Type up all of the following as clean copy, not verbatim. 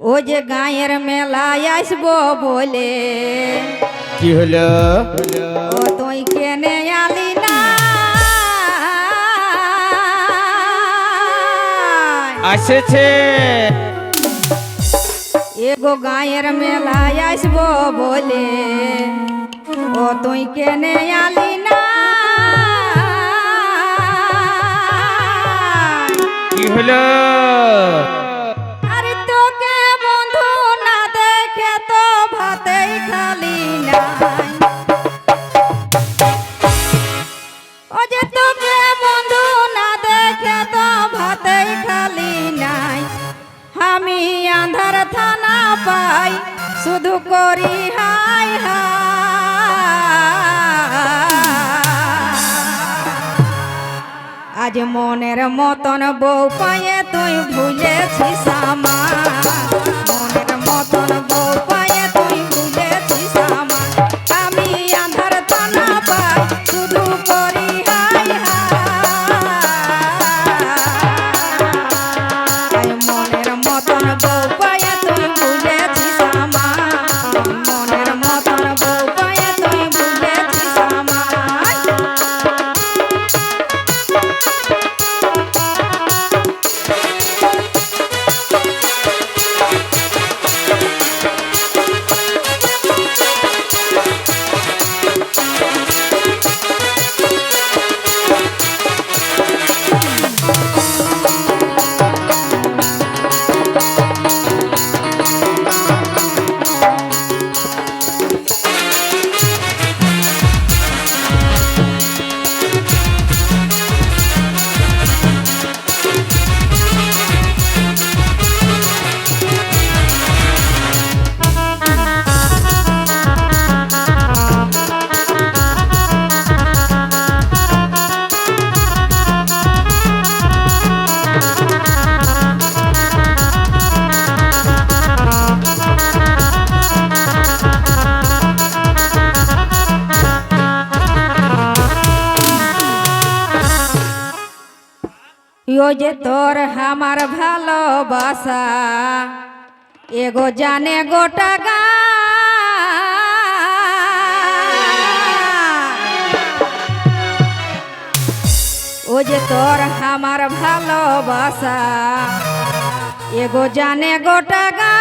ও যে গায়ের মেলায় আসবো বলে কি হলো? ও তুই কেনে আলি না আসেছে এগো গায়ের মেলায় আসবো বলে ও তুই কেনে আলি না কি হলো? আরে তোকে বন্ধু না দেখে তো ভাতেই খালি নাই ও যে তোকে বন্ধু না দেখে তো ভাতেই খালি নাই আমি আন্ধার থানা পাই শুধু করি হাই আজ মনের মতন বউ পায়ে তুই ভুলেছিস আমার মনের মতন বউ পায়ে তুই ভুলেছিস আমার আমি আন্ধার থানা পাই শুধু করি হাই মনের মতন বউ পায়ে তুই ভুলেছিস আমার মনের মতন বউ পায়ে তুই ভুলেছিস আমার यो जे तोर हमार भालोबासा एगो जाने गोटा गा ओ जे तोर हमार भालोबासा एगो जाने गोटा गा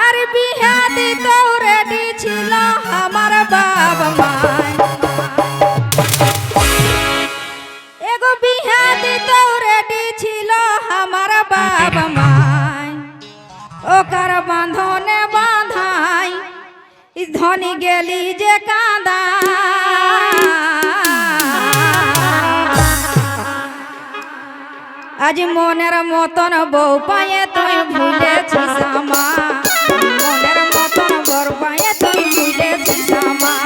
अरे बिहा दी तो रेडी छिल हमार बाप माय एगो बिहा दी तो रेडी छिल हमार बाप माय ओकर बांधने बांधाई इस धनी गेली जे कांदा आज মনের মতন বউ পায়ে তুই ভুলেছিস আমার মনের মতন বর পায়ে তুই ভুলেছিস আমার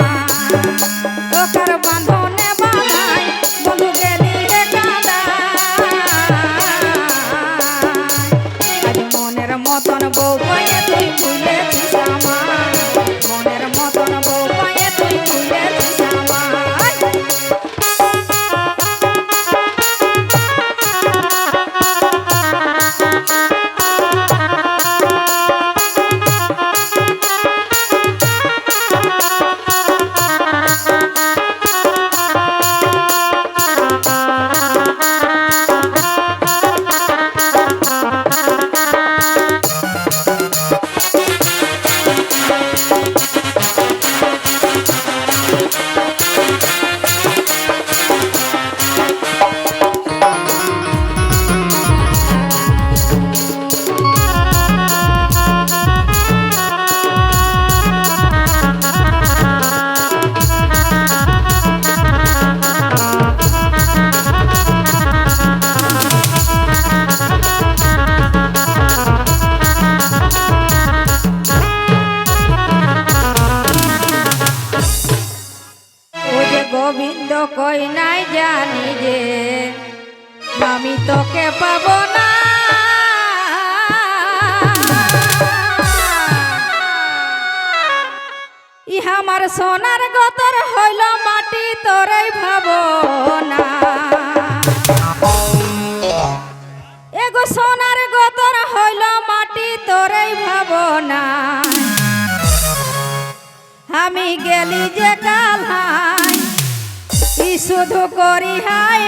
ওকার বাঁধনে বাঁধাই বন্ধু গেলি রে কাঁদা আজ মনের মতন বউ পায়ে তুই ভুলেছিস আমার মনের মতন বউ পায়ে তুই ভুলেছিস আমার গোবিন্দ কই নাই জানি যে আমি তোকে পাবো না ই আমার সোনার গতর হইল মাটি তোরাই ভাবো না শুধু করি হাই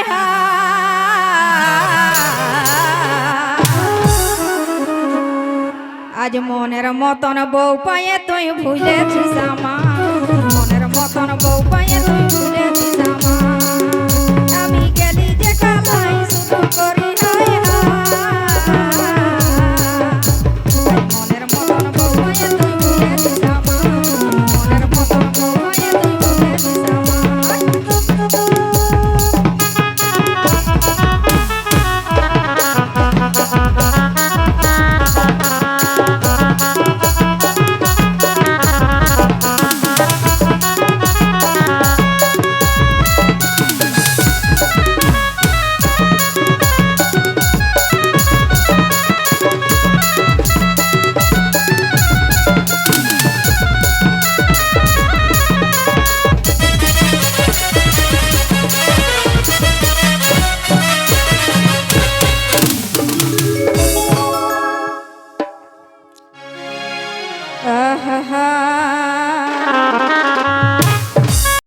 আজ মনের মতন বউ পায়ে তুই ভুলেছিস আমার মনের মতন বউ পায়ে তুই ভুলেছিস আমার আমি গেলি যে কালাই শুধু করি হাই মনের মতন বউ পায়ে তুই ভুলেছিস আমার মনের মতন বউ পায়ে তুই ভুলেছিস আহা